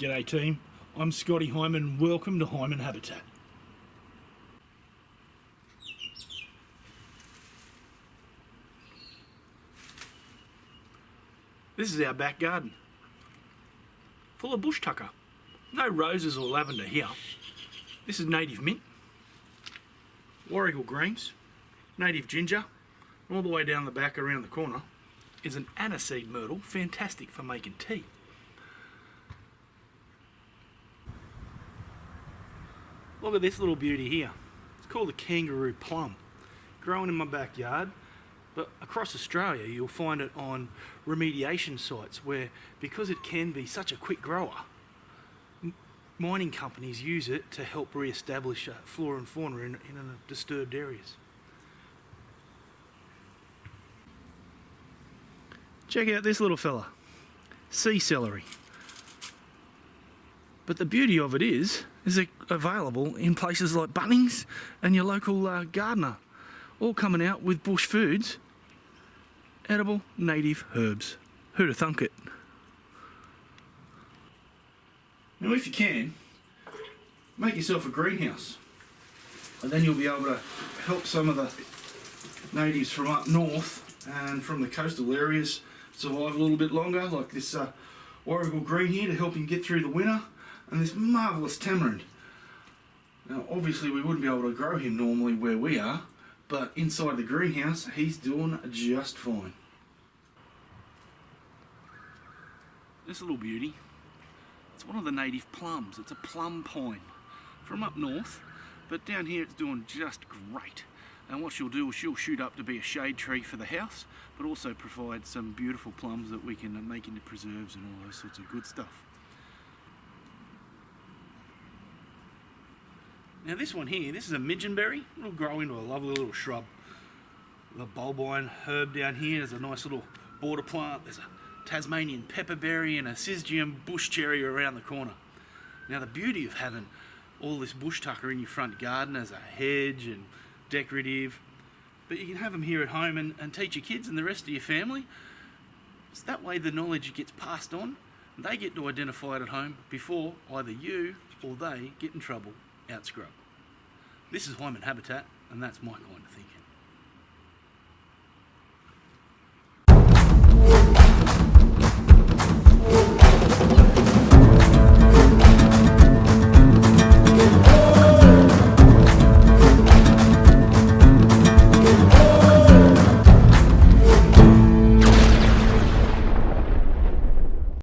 G'day team, I'm Scotty Heiman. Welcome to Heiman Habitat. This is our back garden, full of Bush Tukka. No roses or lavender here. This is native mint, warrigal greens, native ginger, and all the way down the back around the corner is an aniseed myrtle, fantastic for making tea. Look at this little beauty here. It's called a kangaroo plum. Growing in my backyard, but across Australia you'll find it on remediation sites where, because it can be such a quick grower, mining companies use it to help re-establish flora and fauna in disturbed areas. Check out this little fella, sea celery. But the beauty of it is it available in places like Bunnings and your local gardener, all coming out with bush foods, edible native herbs. Who'd have thunk it? Now if you can, make yourself a greenhouse, and then you'll be able to help some of the natives from up north and from the coastal areas survive a little bit longer, like this warrigal green here to help him get through the winter, and this marvellous tamarind. Now obviously we wouldn't be able to grow him normally where we are, but inside the greenhouse he's doing just fine. This little beauty, it's one of the native plums. It's a plum pine from up north, but down here it's doing just great. And what she'll do is she'll shoot up to be a shade tree for the house, but also provide some beautiful plums that we can make into preserves and all those sorts of good stuff. Now this one here, this is a midgeonberry. It'll grow into a lovely little shrub. The bulbine herb down here, there's a nice little border plant. There's a Tasmanian pepperberry and a Syzygium bush cherry around the corner. Now the beauty of having all this bush tucker in your front garden as a hedge and decorative, but you can have them here at home and teach your kids and the rest of your family. So that way the knowledge gets passed on and they get to identify it at home before either you or they get in trouble out scrub. This is Heiman Habitat, and that's my kind of thinking.